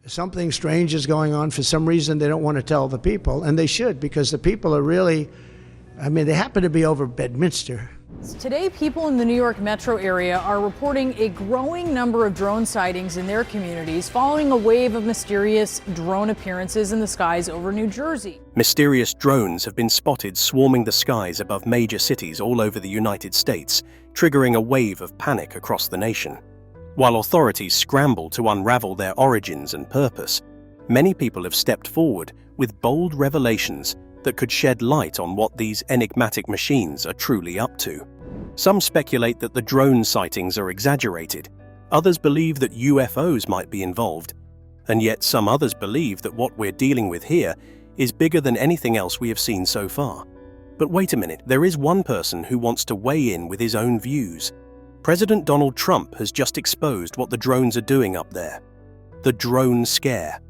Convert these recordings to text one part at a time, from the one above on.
Something strange is going on. For some reason, they don't want to tell the people, and they should, because the people are really, they happen to be over Bedminster. Today, people in the New York metro area are reporting a growing number of drone sightings in their communities following a wave of mysterious drone appearances in the skies over New Jersey. Mysterious drones have been spotted swarming the skies above major cities all over the United States, triggering a wave of panic across the nation. While authorities scramble to unravel their origins and purpose, many people have stepped forward with bold revelations that could shed light on what these enigmatic machines are truly up to. Some speculate that the drone sightings are exaggerated. Others believe that UFOs might be involved. And yet some others believe that what we're dealing with here is bigger than anything else we have seen so far. But wait a minute, there is one person who wants to weigh in with his own views. President Donald Trump has just exposed what the drones are doing up there. The drone scare.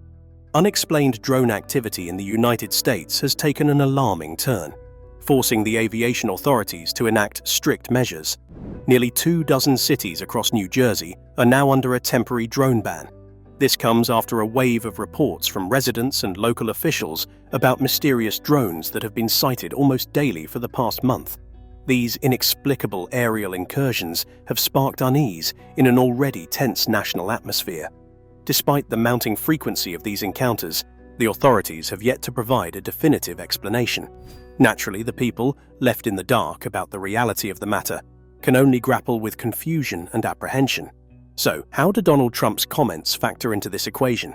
Unexplained drone activity in the United States has taken an alarming turn, forcing the aviation authorities to enact strict measures. Nearly 24 cities across New Jersey are now under a temporary drone ban. This comes after a wave of reports from residents and local officials about mysterious drones that have been sighted almost daily for the past month. These inexplicable aerial incursions have sparked unease in an already tense national atmosphere. Despite the mounting frequency of these encounters, the authorities have yet to provide a definitive explanation. Naturally, the people, left in the dark about the reality of the matter, can only grapple with confusion and apprehension. So, how do Donald Trump's comments factor into this equation?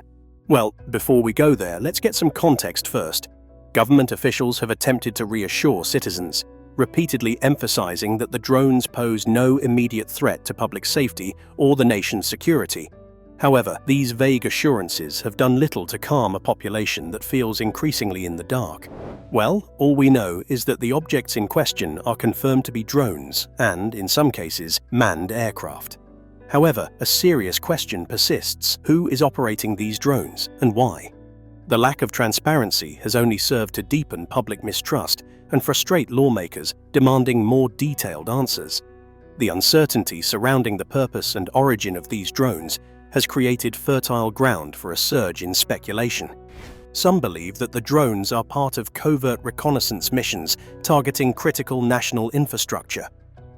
Well, before we go there, let's get some context first. Government officials have attempted to reassure citizens, repeatedly emphasizing that the drones pose no immediate threat to public safety or the nation's security. However, these vague assurances have done little to calm a population that feels increasingly in the dark. Well, all we know is that the objects in question are confirmed to be drones and, in some cases, manned aircraft. However, a serious question persists: who is operating these drones and why? The lack of transparency has only served to deepen public mistrust and frustrate lawmakers demanding more detailed answers. The uncertainty surrounding the purpose and origin of these drones has created fertile ground for a surge in speculation. Some believe that the drones are part of covert reconnaissance missions targeting critical national infrastructure.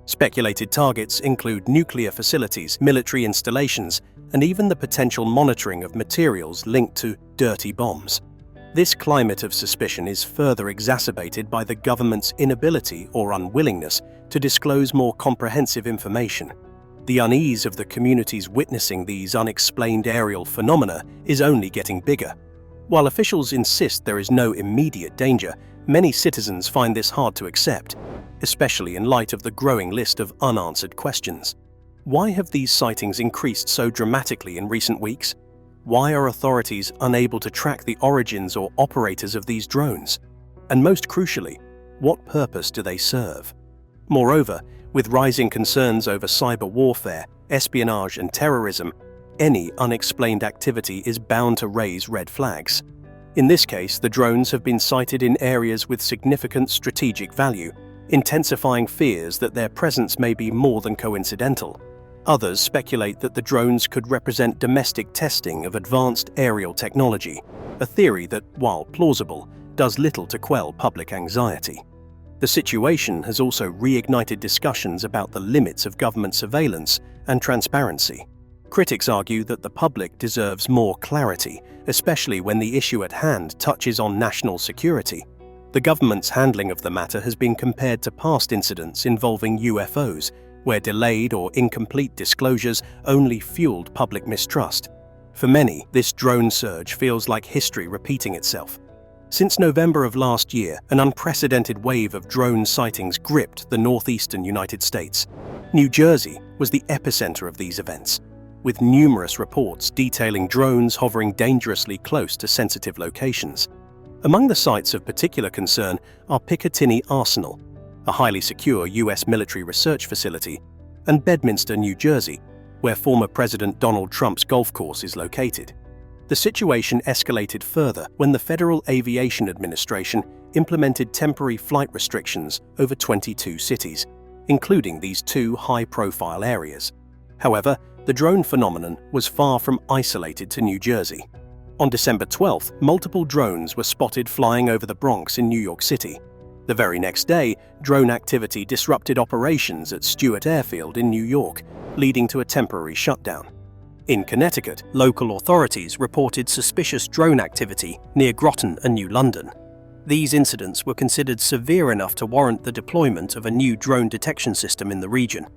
Speculated targets include nuclear facilities, military installations, and even the potential monitoring of materials linked to dirty bombs. This climate of suspicion is further exacerbated by the government's inability or unwillingness to disclose more comprehensive information. The unease of the communities witnessing these unexplained aerial phenomena is only getting bigger. While officials insist there is no immediate danger, many citizens find this hard to accept, especially in light of the growing list of unanswered questions. Why have these sightings increased so dramatically in recent weeks? Why are authorities unable to track the origins or operators of these drones? And most crucially, what purpose do they serve? Moreover, with rising concerns over cyber warfare, espionage, and terrorism, any unexplained activity is bound to raise red flags. In this case, the drones have been sighted in areas with significant strategic value, intensifying fears that their presence may be more than coincidental. Others speculate that the drones could represent domestic testing of advanced aerial technology, a theory that, while plausible, does little to quell public anxiety. The situation has also reignited discussions about the limits of government surveillance and transparency. Critics argue that the public deserves more clarity, especially when the issue at hand touches on national security. The government's handling of the matter has been compared to past incidents involving UFOs, where delayed or incomplete disclosures only fueled public mistrust. For many, this drone surge feels like history repeating itself. Since November of last year, an unprecedented wave of drone sightings gripped the northeastern United States. New Jersey was the epicenter of these events, with numerous reports detailing drones hovering dangerously close to sensitive locations. Among the sites of particular concern are Picatinny Arsenal, a highly secure U.S. military research facility, and Bedminster, New Jersey, where former President Donald Trump's golf course is located. The situation escalated further when the Federal Aviation Administration implemented temporary flight restrictions over 22 cities, including these two high-profile areas. However, the drone phenomenon was far from isolated to New Jersey. On December 12th, multiple drones were spotted flying over the Bronx in New York City. The very next day, drone activity disrupted operations at Stewart Airfield in New York, leading to a temporary shutdown. In Connecticut, local authorities reported suspicious drone activity near Groton and New London. These incidents were considered severe enough to warrant the deployment of a new drone detection system in the region.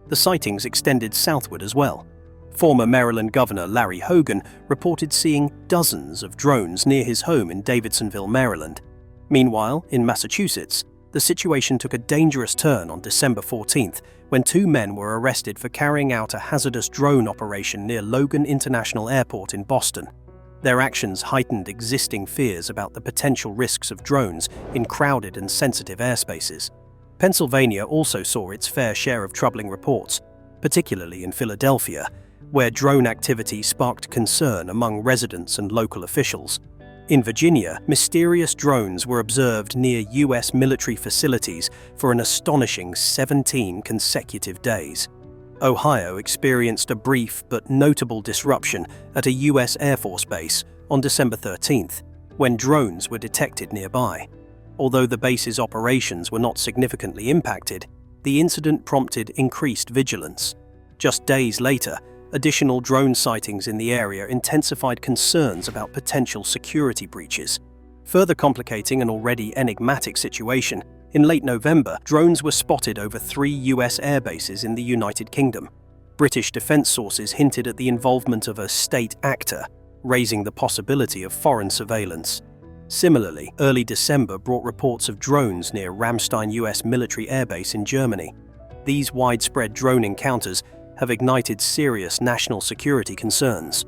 The sightings extended southward as well. Former Maryland Governor Larry Hogan reported seeing dozens of drones near his home in Davidsonville, Maryland. Meanwhile, in Massachusetts, the situation took a dangerous turn on December 14th when two men were arrested for carrying out a hazardous drone operation near Logan International Airport in Boston. Their actions heightened existing fears about the potential risks of drones in crowded and sensitive airspaces. Pennsylvania also saw its fair share of troubling reports, particularly in Philadelphia, where drone activity sparked concern among residents and local officials. In Virginia, mysterious drones were observed near U.S. military facilities for an astonishing 17 consecutive days. Ohio experienced a brief but notable disruption at a U.S. Air Force base on December 13th, when drones were detected nearby. Although the base's operations were not significantly impacted, the incident prompted increased vigilance. Just days later, additional drone sightings in the area intensified concerns about potential security breaches. Further complicating an already enigmatic situation, in late November, drones were spotted over 3 US air bases in the United Kingdom. British defense sources hinted at the involvement of a state actor, raising the possibility of foreign surveillance. Similarly, early December brought reports of drones near Ramstein US military airbase in Germany. These widespread drone encounters have ignited serious national security concerns.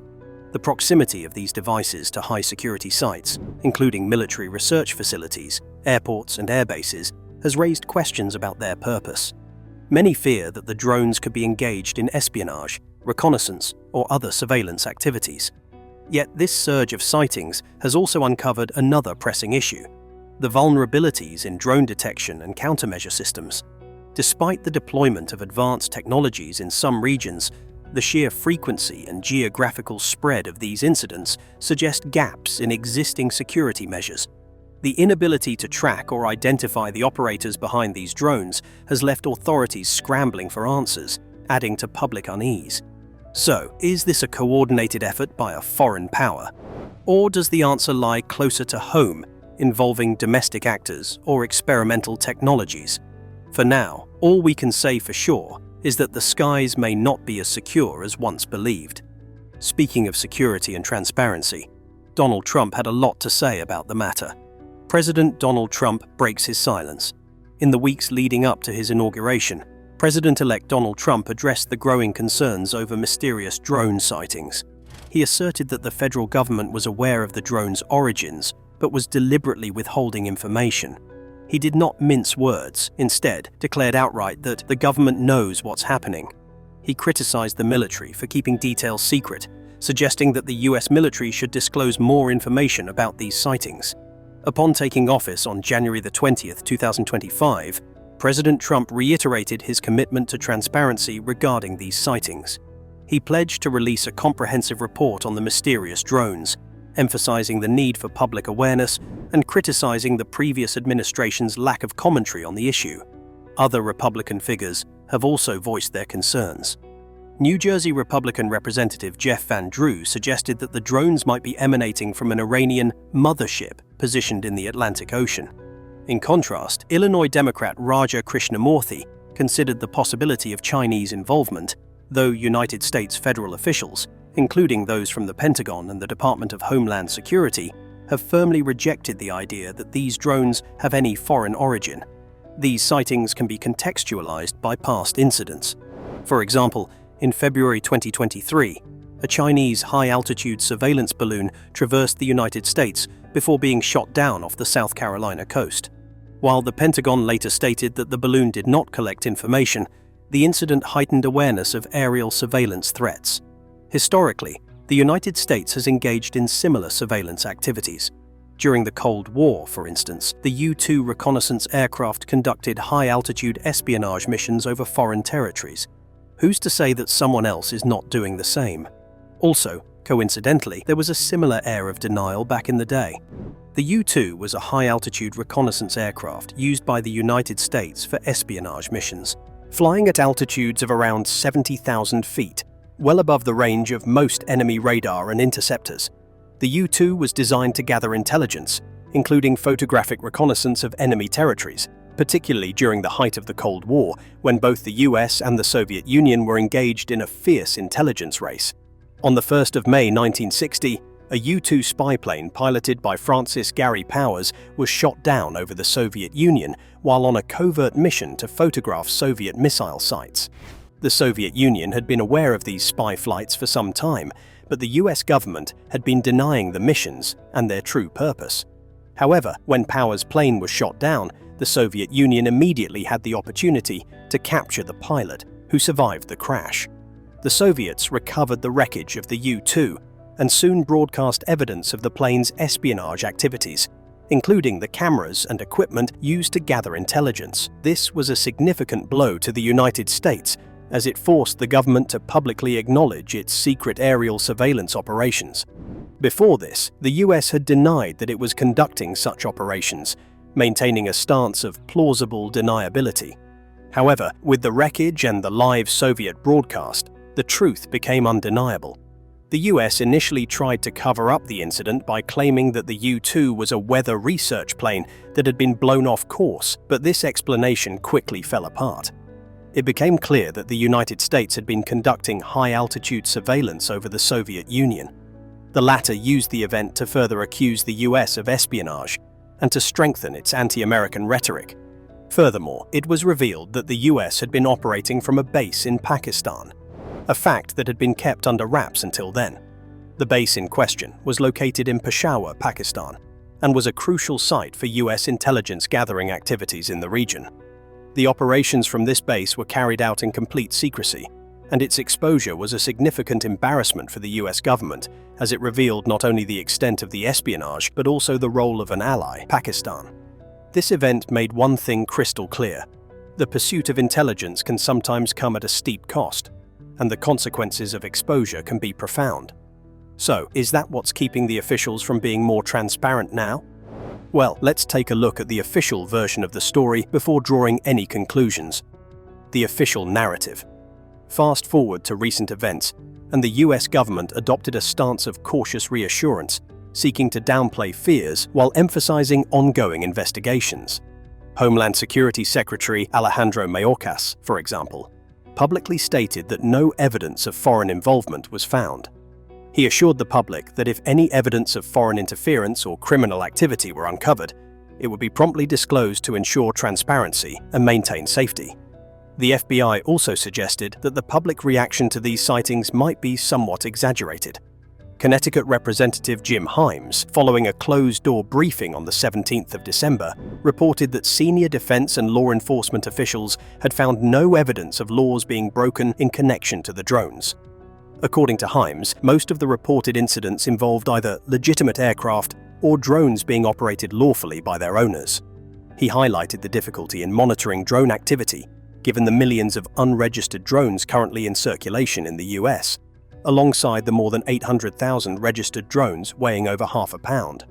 The proximity of these devices to high-security sites, including military research facilities, airports, and airbases, has raised questions about their purpose. Many fear that the drones could be engaged in espionage, reconnaissance, or other surveillance activities. Yet this surge of sightings has also uncovered another pressing issue: the vulnerabilities in drone detection and countermeasure systems. Despite the deployment of advanced technologies in some regions, the sheer frequency and geographical spread of these incidents suggest gaps in existing security measures. The inability to track or identify the operators behind these drones has left authorities scrambling for answers, adding to public unease. So, is this a coordinated effort by a foreign power? Or does the answer lie closer to home, involving domestic actors or experimental technologies? For now, all we can say for sure is that the skies may not be as secure as once believed. Speaking of security and transparency, Donald Trump had a lot to say about the matter. President Donald Trump breaks his silence. In the weeks leading up to his inauguration, President-elect Donald Trump addressed the growing concerns over mysterious drone sightings. He asserted that the federal government was aware of the drones' origins, but was deliberately withholding information. He did not mince words, instead declared outright that the government knows what's happening. He criticized the military for keeping details secret, suggesting that the US military should disclose more information about these sightings. Upon taking office on January 20th, 2025, President Trump reiterated his commitment to transparency regarding these sightings. He pledged to release a comprehensive report on the mysterious drones, emphasizing the need for public awareness and criticizing the previous administration's lack of commentary on the issue. Other Republican figures have also voiced their concerns. New Jersey Republican Representative Jeff Van Drew suggested that the drones might be emanating from an Iranian mothership positioned in the Atlantic Ocean. In contrast, Illinois Democrat Raja Krishnamurthy considered the possibility of Chinese involvement, though United States federal officials, including those from the Pentagon and the Department of Homeland Security, have firmly rejected the idea that these drones have any foreign origin. These sightings can be contextualized by past incidents. For example, in February 2023, a Chinese high-altitude surveillance balloon traversed the United States before being shot down off the South Carolina coast. While the Pentagon later stated that the balloon did not collect information, the incident heightened awareness of aerial surveillance threats. Historically, the United States has engaged in similar surveillance activities. During the Cold War, for instance, the U-2 reconnaissance aircraft conducted high-altitude espionage missions over foreign territories. Who's to say that someone else is not doing the same? Also, Coincidentally, there was a similar air of denial back in the day. The U-2 was a high-altitude reconnaissance aircraft used by the United States for espionage missions, flying at altitudes of around 70,000 feet, well above the range of most enemy radar and interceptors. The U-2 was designed to gather intelligence, including photographic reconnaissance of enemy territories, particularly during the height of the Cold War, when both the US and the Soviet Union were engaged in a fierce intelligence race. On the 1st of May 1960, a U-2 spy plane piloted by Francis Gary Powers was shot down over the Soviet Union while on a covert mission to photograph Soviet missile sites. The Soviet Union had been aware of these spy flights for some time, but the US government had been denying the missions and their true purpose. However, when Powers' plane was shot down, the Soviet Union immediately had the opportunity to capture the pilot, who survived the crash. The Soviets recovered the wreckage of the U-2 and soon broadcast evidence of the plane's espionage activities, including the cameras and equipment used to gather intelligence. This was a significant blow to the United States, as it forced the government to publicly acknowledge its secret aerial surveillance operations. Before this, the US had denied that it was conducting such operations, maintaining a stance of plausible deniability. However, with the wreckage and the live Soviet broadcast, the truth became undeniable. The US initially tried to cover up the incident by claiming that the U-2 was a weather research plane that had been blown off course, but this explanation quickly fell apart. It became clear that the United States had been conducting high-altitude surveillance over the Soviet Union. The latter used the event to further accuse the US of espionage and to strengthen its anti-American rhetoric. Furthermore, it was revealed that the US had been operating from a base in Pakistan, a fact that had been kept under wraps until then. The base in question was located in Peshawar, Pakistan, and was a crucial site for US intelligence gathering activities in the region. The operations from this base were carried out in complete secrecy, and its exposure was a significant embarrassment for the US government, as it revealed not only the extent of the espionage, but also the role of an ally, Pakistan. This event made one thing crystal clear: the pursuit of intelligence can sometimes come at a steep cost, and the consequences of exposure can be profound. So, is that what's keeping the officials from being more transparent now? Well, let's take a look at the official version of the story before drawing any conclusions. The official narrative. Fast forward to recent events, and the US government adopted a stance of cautious reassurance, seeking to downplay fears while emphasizing ongoing investigations. Homeland Security Secretary Alejandro Mayorkas, for example, publicly stated that no evidence of foreign involvement was found. He assured the public that if any evidence of foreign interference or criminal activity were uncovered, it would be promptly disclosed to ensure transparency and maintain safety. The FBI also suggested that the public reaction to these sightings might be somewhat exaggerated. Connecticut Representative Jim Himes, following a closed-door briefing on the 17th of December, reported that senior defense and law enforcement officials had found no evidence of laws being broken in connection to the drones. According to Himes, most of the reported incidents involved either legitimate aircraft or drones being operated lawfully by their owners. He highlighted the difficulty in monitoring drone activity, given the millions of unregistered drones currently in circulation in the US, alongside the more than 800,000 registered drones weighing over half a pound.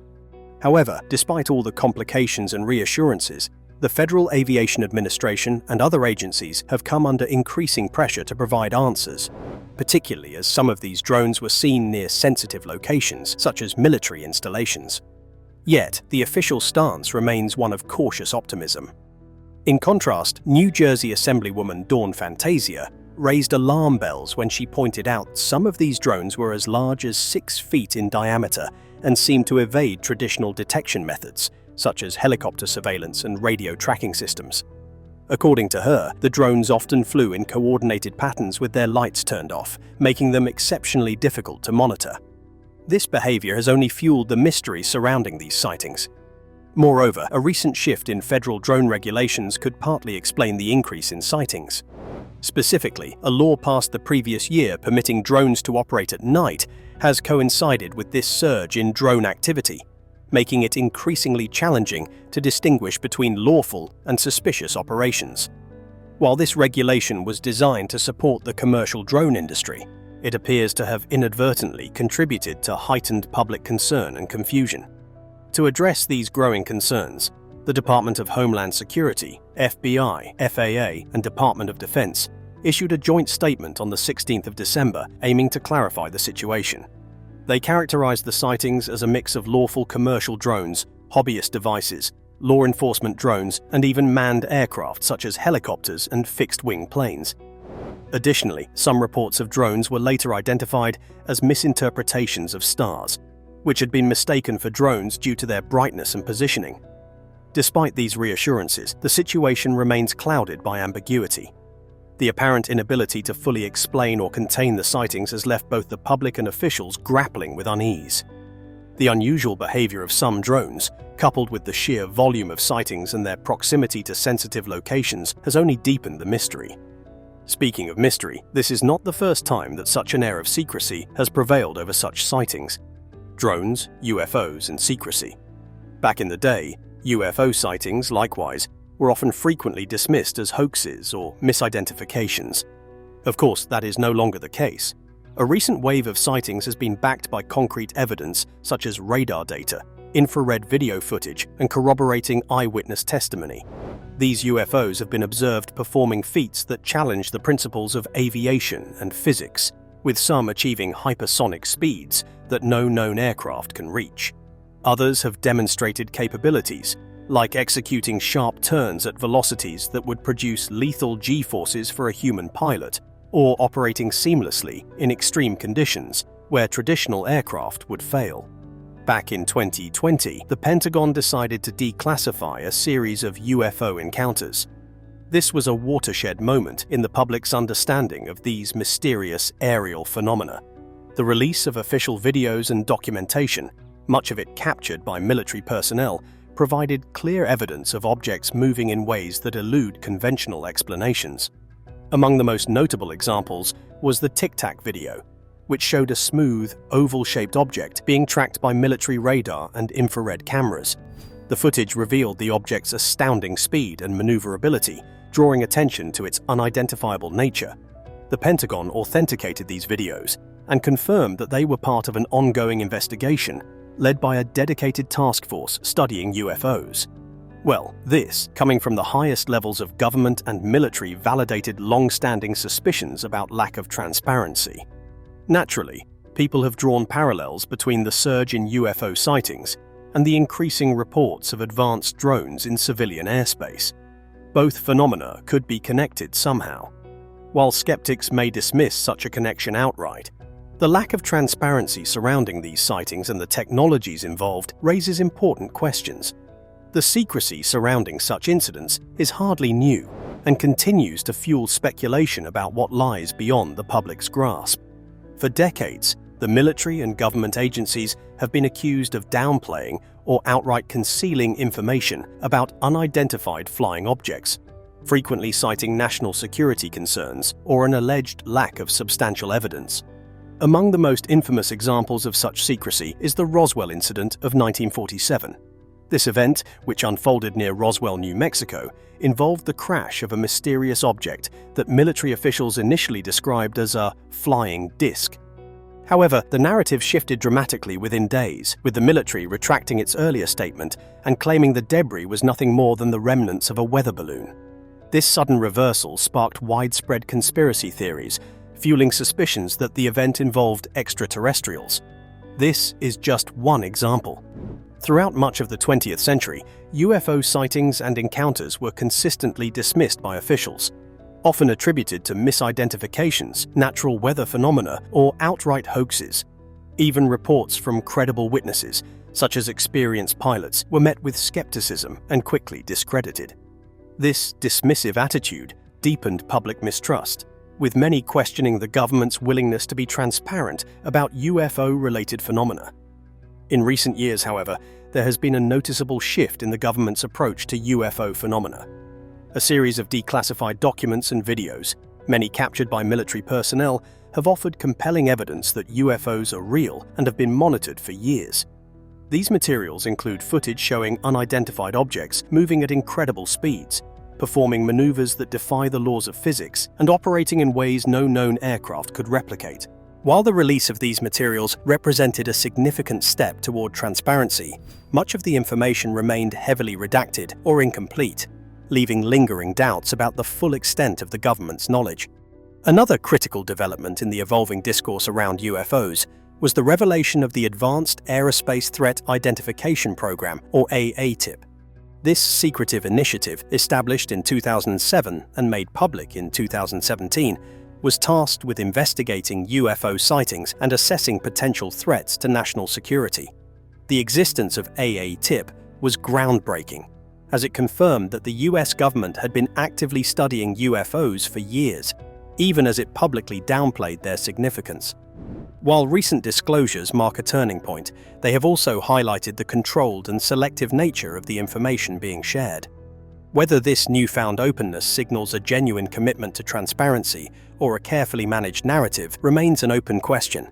However, despite all the complications and reassurances, the Federal Aviation Administration and other agencies have come under increasing pressure to provide answers, particularly as some of these drones were seen near sensitive locations, such as military installations. Yet, the official stance remains one of cautious optimism. In contrast, New Jersey Assemblywoman Dawn Fantasia raised alarm bells when she pointed out some of these drones were as large as 6 feet in diameter and seemed to evade traditional detection methods, such as helicopter surveillance and radio tracking systems. According to her, the drones often flew in coordinated patterns with their lights turned off, making them exceptionally difficult to monitor. This behavior has only fueled the mystery surrounding these sightings. Moreover, a recent shift in federal drone regulations could partly explain the increase in sightings. Specifically, a law passed the previous year permitting drones to operate at night has coincided with this surge in drone activity, making it increasingly challenging to distinguish between lawful and suspicious operations. While this regulation was designed to support the commercial drone industry, It appears to have inadvertently contributed to heightened public concern and confusion. To address these growing concerns, the Department of Homeland Security, FBI, FAA, and Department of Defense issued a joint statement on the 16th of December aiming to clarify the situation. They characterized the sightings as a mix of lawful commercial drones, hobbyist devices, law enforcement drones, and even manned aircraft such as helicopters and fixed-wing planes. Additionally, some reports of drones were later identified as misinterpretations of stars, which had been mistaken for drones due to their brightness and positioning. Despite these reassurances, the situation remains clouded by ambiguity. The apparent inability to fully explain or contain the sightings has left both the public and officials grappling with unease. The unusual behavior of some drones, coupled with the sheer volume of sightings and their proximity to sensitive locations, has only deepened the mystery. Speaking of mystery, this is not the first time that such an air of secrecy has prevailed over such sightings. Drones, UFOs, and secrecy. Back in the day, UFO sightings, likewise, were often frequently dismissed as hoaxes or misidentifications. Of course, that is no longer the case. A recent wave of sightings has been backed by concrete evidence such as radar data, infrared video footage, and corroborating eyewitness testimony. These UFOs have been observed performing feats that challenge the principles of aviation and physics, with some achieving hypersonic speeds that no known aircraft can reach. Others have demonstrated capabilities, like executing sharp turns at velocities that would produce lethal G-forces for a human pilot, or operating seamlessly in extreme conditions where traditional aircraft would fail. Back in 2020, the Pentagon decided to declassify a series of UFO encounters. This was a watershed moment in the public's understanding of these mysterious aerial phenomena. The release of official videos and documentation, much of it captured by military personnel, provided clear evidence of objects moving in ways that elude conventional explanations. Among the most notable examples was the Tic Tac video, which showed a smooth, oval-shaped object being tracked by military radar and infrared cameras. The footage revealed the object's astounding speed and maneuverability, drawing attention to its unidentifiable nature. The Pentagon authenticated these videos and confirmed that they were part of an ongoing investigation led by a dedicated task force studying UFOs. Well, this, coming from the highest levels of government and military, validated long-standing suspicions about lack of transparency. Naturally, people have drawn parallels between the surge in UFO sightings and the increasing reports of advanced drones in civilian airspace. Both phenomena could be connected somehow. While skeptics may dismiss such a connection outright, the lack of transparency surrounding these sightings and the technologies involved raises important questions. The secrecy surrounding such incidents is hardly new and continues to fuel speculation about what lies beyond the public's grasp. For decades, the military and government agencies have been accused of downplaying or outright concealing information about unidentified flying objects, frequently citing national security concerns or an alleged lack of substantial evidence. Among the most infamous examples of such secrecy is the Roswell incident of 1947. This event, which unfolded near Roswell, New Mexico, involved the crash of a mysterious object that military officials initially described as a flying disc. However, the narrative shifted dramatically within days, with the military retracting its earlier statement and claiming the debris was nothing more than the remnants of a weather balloon. This sudden reversal sparked widespread conspiracy theories, fueling suspicions that the event involved extraterrestrials. This is just one example. Throughout much of the 20th century, UFO sightings and encounters were consistently dismissed by officials, often attributed to misidentifications, natural weather phenomena, or outright hoaxes. Even reports from credible witnesses, such as experienced pilots, were met with skepticism and quickly discredited. This dismissive attitude deepened public mistrust, with many questioning the government's willingness to be transparent about UFO-related phenomena. In recent years, however, there has been a noticeable shift in the government's approach to UFO phenomena. A series of declassified documents and videos, many captured by military personnel, have offered compelling evidence that UFOs are real and have been monitored for years. These materials include footage showing unidentified objects moving at incredible speeds, performing maneuvers that defy the laws of physics, and operating in ways no known aircraft could replicate. While the release of these materials represented a significant step toward transparency, much of the information remained heavily redacted or incomplete, leaving lingering doubts about the full extent of the government's knowledge. Another critical development in the evolving discourse around UFOs was the revelation of the Advanced Aerospace Threat Identification Program, or AATIP. This secretive initiative, established in 2007 and made public in 2017, was tasked with investigating UFO sightings and assessing potential threats to national security. The existence of AATIP was groundbreaking, as it confirmed that the US government had been actively studying UFOs for years, even as it publicly downplayed their significance. While recent disclosures mark a turning point, they have also highlighted the controlled and selective nature of the information being shared. Whether this newfound openness signals a genuine commitment to transparency or a carefully managed narrative remains an open question,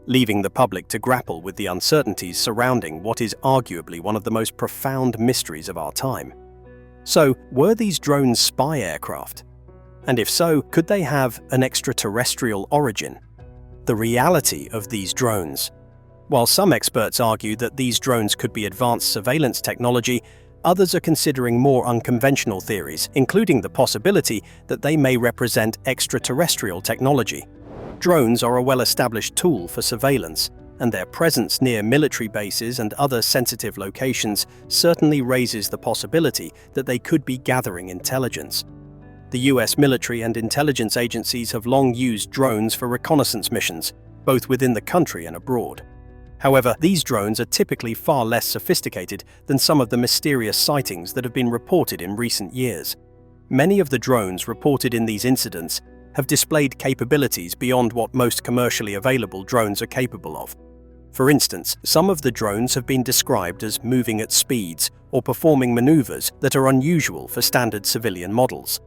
leaving the public to grapple with the uncertainties surrounding what is arguably one of the most profound mysteries of our time. So, were these drones spy aircraft? And if so, could they have an extraterrestrial origin? The reality of these drones. While some experts argue that these drones could be advanced surveillance technology, others are considering more unconventional theories, including the possibility that they may represent extraterrestrial technology. Drones are a well-established tool for surveillance, and their presence near military bases and other sensitive locations certainly raises the possibility that they could be gathering intelligence. The US military and intelligence agencies have long used drones for reconnaissance missions, both within the country and abroad. However, these drones are typically far less sophisticated than some of the mysterious sightings that have been reported in recent years. Many of the drones reported in these incidents have displayed capabilities beyond what most commercially available drones are capable of. For instance, some of the drones have been described as moving at speeds or performing maneuvers that are unusual for standard civilian models.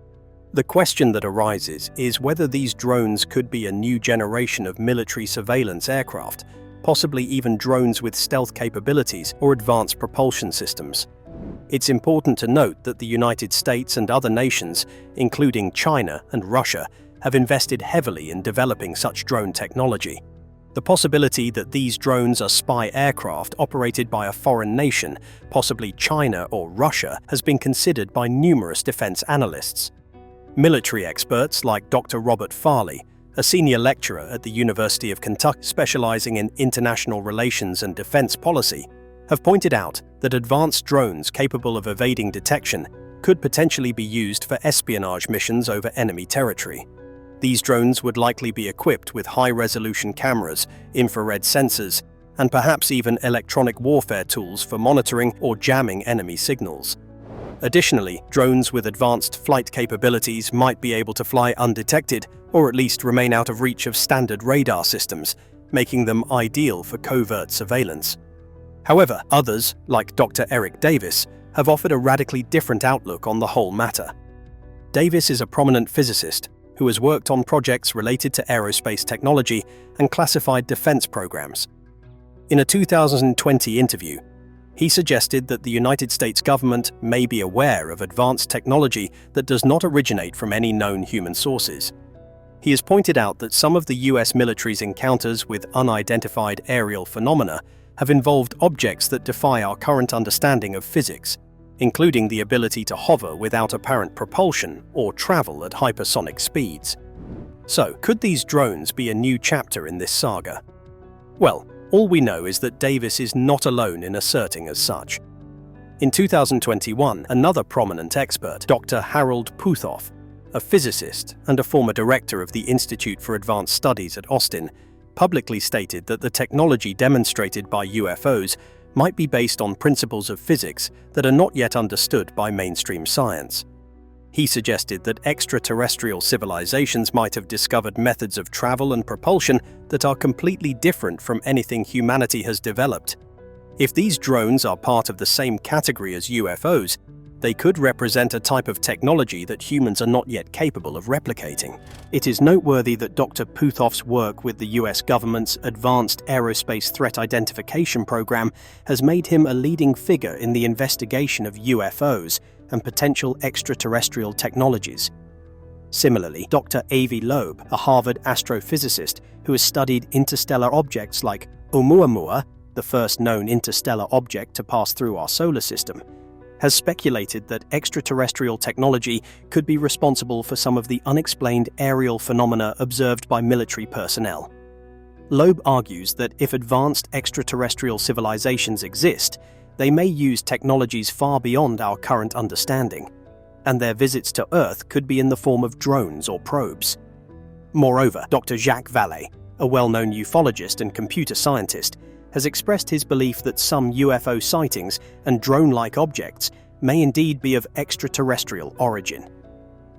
The question that arises is whether these drones could be a new generation of military surveillance aircraft, possibly even drones with stealth capabilities or advanced propulsion systems. It's important to note that the United States and other nations, including China and Russia, have invested heavily in developing such drone technology. The possibility that these drones are spy aircraft operated by a foreign nation, possibly China or Russia, has been considered by numerous defense analysts. Military experts like Dr. Robert Farley, a senior lecturer at the University of Kentucky specializing in international relations and defense policy, have pointed out that advanced drones capable of evading detection could potentially be used for espionage missions over enemy territory. These drones would likely be equipped with high-resolution cameras, infrared sensors, and perhaps even electronic warfare tools for monitoring or jamming enemy signals. Additionally, drones with advanced flight capabilities might be able to fly undetected or at least remain out of reach of standard radar systems, making them ideal for covert surveillance. However, others, like Dr. Eric Davis, have offered a radically different outlook on the whole matter. Davis is a prominent physicist who has worked on projects related to aerospace technology and classified defense programs. In a 2020 interview, he suggested that the United States government may be aware of advanced technology that does not originate from any known human sources. He has pointed out that some of the US military's encounters with unidentified aerial phenomena have involved objects that defy our current understanding of physics, including the ability to hover without apparent propulsion or travel at hypersonic speeds. So, could these drones be a new chapter in this saga? Well, all we know is that Davis is not alone in asserting as such. In 2021, another prominent expert, Dr. Harold Puthoff, a physicist and a former director of the Institute for Advanced Studies at Austin, publicly stated that the technology demonstrated by UFOs might be based on principles of physics that are not yet understood by mainstream science. He suggested that extraterrestrial civilizations might have discovered methods of travel and propulsion that are completely different from anything humanity has developed. If these drones are part of the same category as UFOs, they could represent a type of technology that humans are not yet capable of replicating. It is noteworthy that Dr. Puthoff's work with the US government's Advanced Aerospace Threat Identification Program has made him a leading figure in the investigation of UFOs and potential extraterrestrial technologies. Similarly, Dr. Avi Loeb, a Harvard astrophysicist who has studied interstellar objects like Oumuamua, the first known interstellar object to pass through our solar system, has speculated that extraterrestrial technology could be responsible for some of the unexplained aerial phenomena observed by military personnel. Loeb argues that if advanced extraterrestrial civilizations exist, they may use technologies far beyond our current understanding, and their visits to Earth could be in the form of drones or probes. Moreover, Dr. Jacques Vallée, a well-known ufologist and computer scientist, has expressed his belief that some UFO sightings and drone-like objects may indeed be of extraterrestrial origin.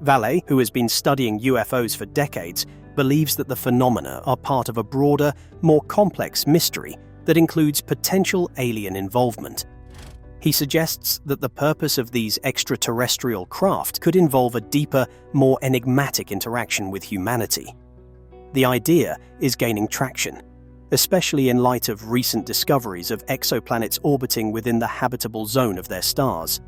Vallée, who has been studying UFOs for decades, believes that the phenomena are part of a broader, more complex mystery that includes potential alien involvement. He suggests that the purpose of these extraterrestrial craft could involve a deeper, more enigmatic interaction with humanity. The idea is gaining traction, especially in light of recent discoveries of exoplanets orbiting within the habitable zone of their stars.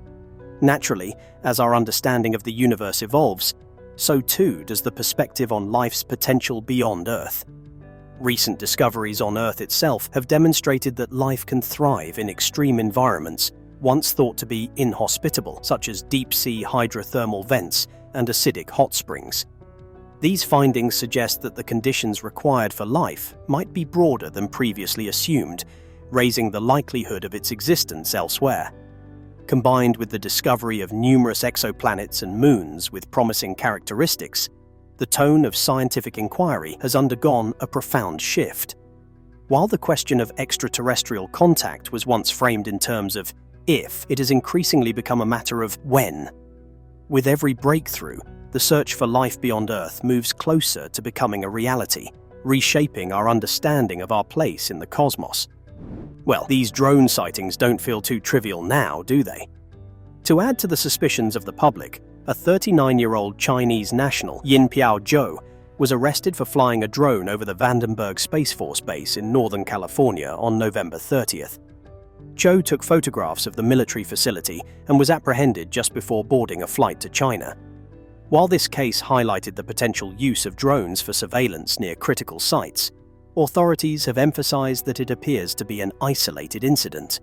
Naturally, as our understanding of the universe evolves, so too does the perspective on life's potential beyond Earth. Recent discoveries on Earth itself have demonstrated that life can thrive in extreme environments once thought to be inhospitable, such as deep-sea hydrothermal vents and acidic hot springs. These findings suggest that the conditions required for life might be broader than previously assumed, raising the likelihood of its existence elsewhere. Combined with the discovery of numerous exoplanets and moons with promising characteristics, the tone of scientific inquiry has undergone a profound shift. While the question of extraterrestrial contact was once framed in terms of if, it has increasingly become a matter of when. With every breakthrough, the search for life beyond Earth moves closer to becoming a reality, reshaping our understanding of our place in the cosmos. Well, these drone sightings don't feel too trivial now, do they? To add to the suspicions of the public, a 39-year-old Chinese national, Yin Piao Zhou, was arrested for flying a drone over the Vandenberg Space Force Base in Northern California on November 30th. Zhou took photographs of the military facility and was apprehended just before boarding a flight to China. While this case highlighted the potential use of drones for surveillance near critical sites, authorities have emphasized that it appears to be an isolated incident.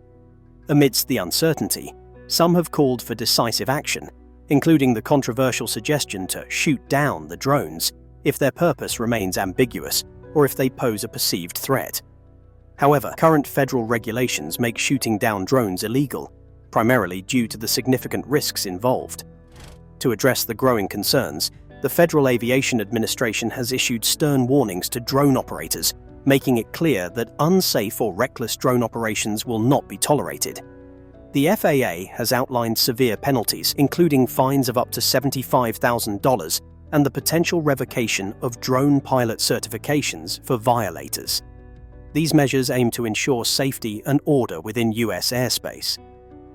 Amidst the uncertainty, some have called for decisive action, including the controversial suggestion to shoot down the drones if their purpose remains ambiguous or if they pose a perceived threat. However, current federal regulations make shooting down drones illegal, primarily due to the significant risks involved. To address the growing concerns, the Federal Aviation Administration has issued stern warnings to drone operators, making it clear that unsafe or reckless drone operations will not be tolerated. The FAA has outlined severe penalties, including fines of up to $75,000 and the potential revocation of drone pilot certifications for violators. These measures aim to ensure safety and order within US airspace,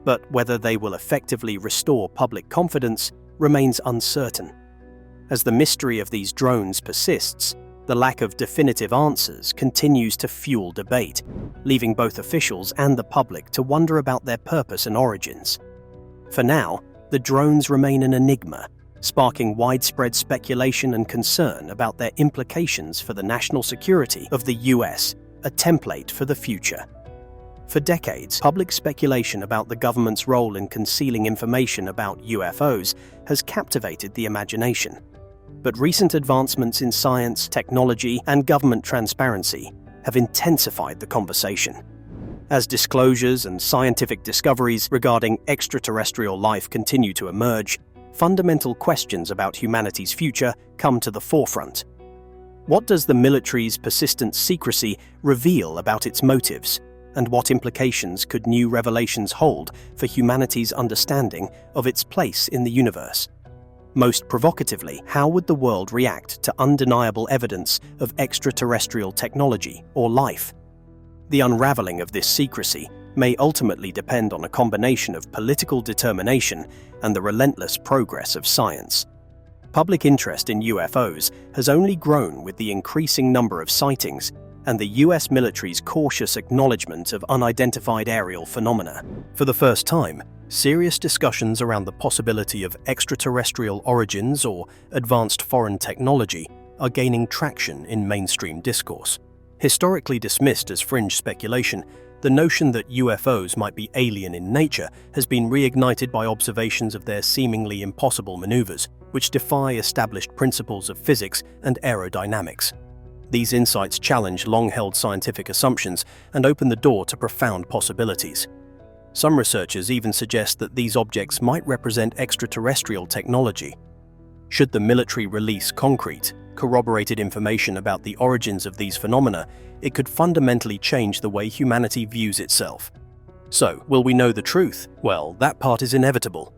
but whether they will effectively restore public confidence remains uncertain. As the mystery of these drones persists, the lack of definitive answers continues to fuel debate, leaving both officials and the public to wonder about their purpose and origins. For now, the drones remain an enigma, sparking widespread speculation and concern about their implications for the national security of the US, a template for the future. For decades, public speculation about the government's role in concealing information about UFOs has captivated the imagination. But recent advancements in science, technology, and government transparency have intensified the conversation. As disclosures and scientific discoveries regarding extraterrestrial life continue to emerge, fundamental questions about humanity's future come to the forefront. What does the military's persistent secrecy reveal about its motives? And what implications could new revelations hold for humanity's understanding of its place in the universe? Most provocatively, how would the world react to undeniable evidence of extraterrestrial technology or life? The unraveling of this secrecy may ultimately depend on a combination of political determination and the relentless progress of science. Public interest in UFOs has only grown with the increasing number of sightings and the US military's cautious acknowledgement of unidentified aerial phenomena. For the first time, serious discussions around the possibility of extraterrestrial origins or advanced foreign technology are gaining traction in mainstream discourse. Historically dismissed as fringe speculation, the notion that UFOs might be alien in nature has been reignited by observations of their seemingly impossible maneuvers, which defy established principles of physics and aerodynamics. These insights challenge long-held scientific assumptions and open the door to profound possibilities. Some researchers even suggest that these objects might represent extraterrestrial technology. Should the military release concrete, corroborated information about the origins of these phenomena, it could fundamentally change the way humanity views itself. So, will we know the truth? Well, that part is inevitable.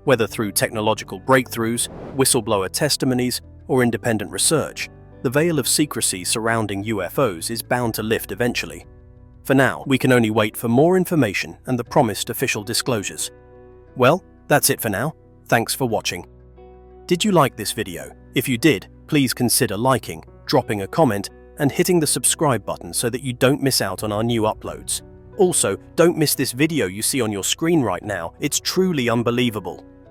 Whether through technological breakthroughs, whistleblower testimonies, or independent research, the veil of secrecy surrounding UFOs is bound to lift eventually. For now, we can only wait for more information and the promised official disclosures. Well, that's it for now. Thanks for watching. Did you like this video? If you did, please consider liking, dropping a comment, and hitting the subscribe button so that you don't miss out on our new uploads. Also, don't miss this video you see on your screen right now. It's truly unbelievable.